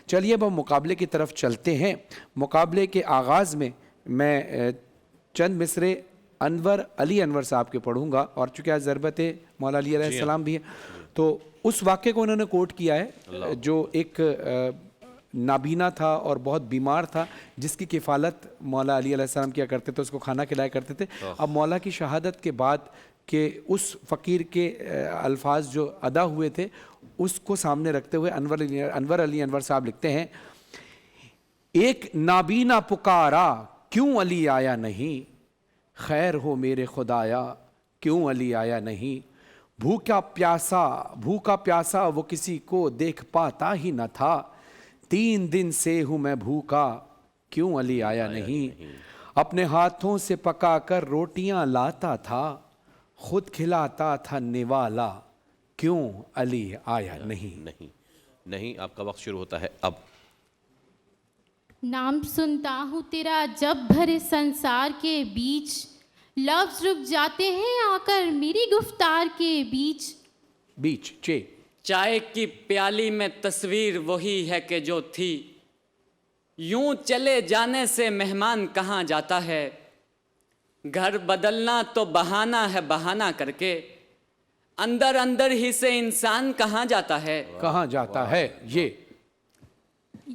چلیے اب ہم مقابلے کی طرف چلتے ہیں. مقابلے کے آغاز میں میں چند مصرے انور علی انور صاحب کے پڑھوں گا، اور چونکہ آج ضربت مولا علی علیہ السلام بھی ہے تو اس واقعے کو انہوں نے کوٹ کیا ہے جو ایک نابینا تھا اور بہت بیمار تھا، جس کی کفالت مولا علی علیہ السلام کیا کرتے تھے، اس کو کھانا کھلایا کرتے تھے. اب مولا کی شہادت کے بعد کہ اس فقیر کے الفاظ جو ادا ہوئے تھے اس کو سامنے رکھتے ہوئے انور علی انور صاحب لکھتے ہیں: ایک نابینا پکارا کیوں علی آیا نہیں، خیر ہو میرے خدایا کیوں علی آیا نہیں، بھوکا پیاسا وہ کسی کو دیکھ پاتا ہی نہ تھا، 3 دن سے ہوں میں بھوکا کیوں علی آیا نہیں، اپنے ہاتھوں سے پکا کر روٹیاں لاتا تھا، خود کھلاتا تھا نوالا کیوں علی آیا نہیں. آپ کا وقت شروع ہوتا ہے اب. نام سنتا ہوں تیرا جب بھرے سنسار کے بیچ، لفظ رک جاتے ہیں آ کر میری گفتار کے بیچ. چائے کی پیالی میں تصویر وہی ہے کہ جو تھی، یوں چلے جانے سے مہمان کہاں جاتا ہے، گھر بدلنا تو بہانہ ہے بہانہ کر کے، اندر ہی سے انسان کہاں جاتا ہے.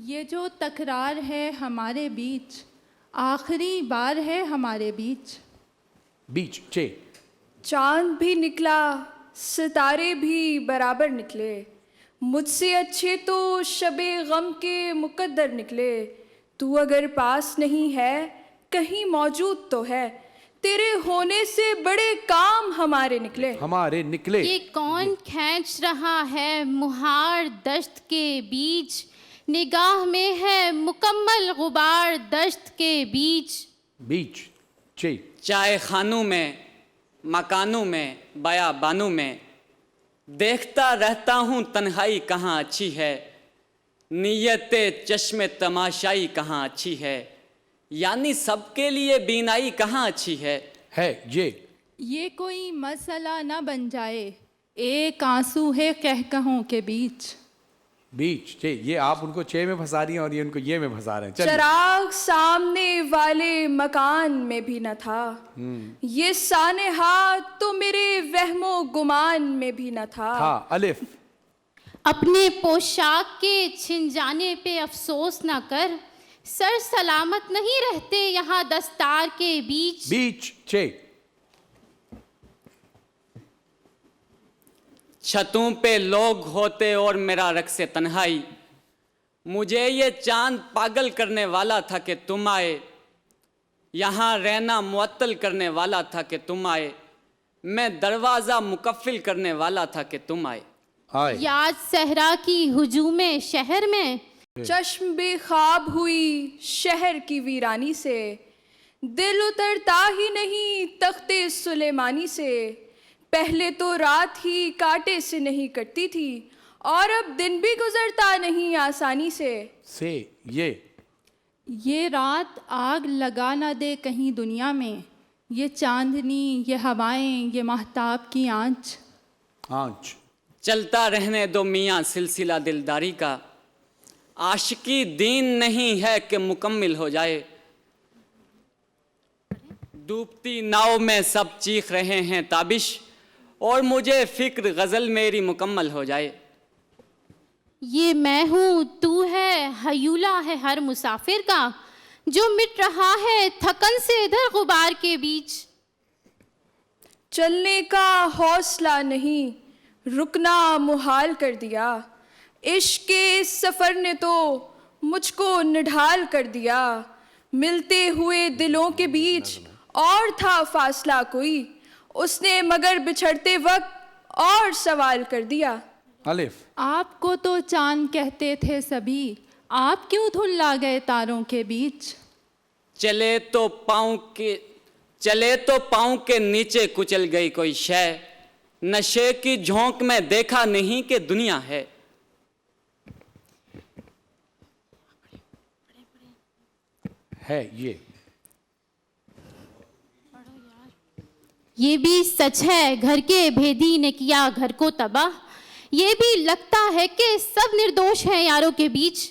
یہ جو تکرار ہے ہمارے بیچ، آخری بار ہے ہمارے بیچ. چاند بھی نکلا ستارے بھی برابر نکلے، مجھ سے اچھے تو شب غم کے مقدر نکلے، تو اگر پاس نہیں ہے کہیں موجود تو ہے، تیرے ہونے سے بڑے کام ہمارے نکلے. یہ کون کھینچ رہا ہے مہار دشت کے بیچ، نگاہ میں ہے مکمل غبار دشت کے بیچ. چائے خانوں میں، مکانوں میں، بیابانوں میں، دیکھتا رہتا ہوں تنہائی کہاں اچھی ہے، نیت چشم تماشائی کہاں اچھی ہے، یعنی سب کے لیے بینائی کہاں اچھی ہے. یہ کوئی مسئلہ نہ بن جائے، ایک آنسو ہے کہکہوں کے بیچ. یہ آپ ان کو چے میں پھنسا رہی ہیں اور یہ ان کو یہ میں پھنسا رہے ہیں. چراغ سامنے والے مکان میں بھی نہ تھا، یہ سانحہ تو میرے وہم و گمان میں بھی نہ تھا. الف. اپنے پوشاک کے چھن جانے پہ افسوس نہ کر، سر سلامت نہیں رہتے یہاں دستار کے بیچ. چھتوں پہ لوگ ہوتے اور میرا رقص تنہائی، مجھے یہ چاند پاگل کرنے والا تھا کہ تم آئے، یہاں رہنا معطل کرنے والا تھا کہ تم آئے، میں دروازہ مقفل کرنے والا تھا کہ تم آئے. یاد صحرا کی ہجوم شہر میں، چشم بے خواب ہوئی شہر کی ویرانی سے، دل اترتا ہی نہیں تخت سلیمانی سے، پہلے تو رات ہی کاٹے سے نہیں کٹتی تھی، اور اب دن بھی گزرتا نہیں آسانی سے. یہ رات آگ لگا نہ دے کہیں دنیا میں، یہ چاندنی، یہ ہوائیں، یہ ماہتاب کی آنچ. چلتا رہنے دو میاں سلسلہ دلداری کا، عاشقی دین نہیں ہے کہ مکمل ہو جائے، ڈوبتی ناؤ میں سب چیخ رہے ہیں تابش، اور مجھے فکر غزل میری مکمل ہو جائے. یہ میں ہوں تو ہے ہیولہ ہے ہر مسافر کا، جو مٹ رہا ہے تھکن سے ادھر غبار کے بیچ. چلنے کا حوصلہ نہیں رکنا محال کر دیا، عشق کے اس سفر نے تو مجھ کو نڈھال کر دیا، ملتے ہوئے دلوں کے بیچ اور تھا فاصلہ کوئی، اس نے مگر بچھڑتے وقت اور سوال کر دیا. الف. آپ کو تو چاند کہتے تھے سبھی، آپ کیوں دھلا گئے تاروں کے بیچ. چلے تو پاؤں کے نیچے کچل گئی کوئی شے، نشے کی جھونک میں دیکھا نہیں کہ دنیا ہے. یہ بھی سچ ہے گھر کے بھیدی نے کیا گھر کو تباہ، یہ بھی لگتا ہے کہ سب نردوش ہیں یاروں کے بیچ.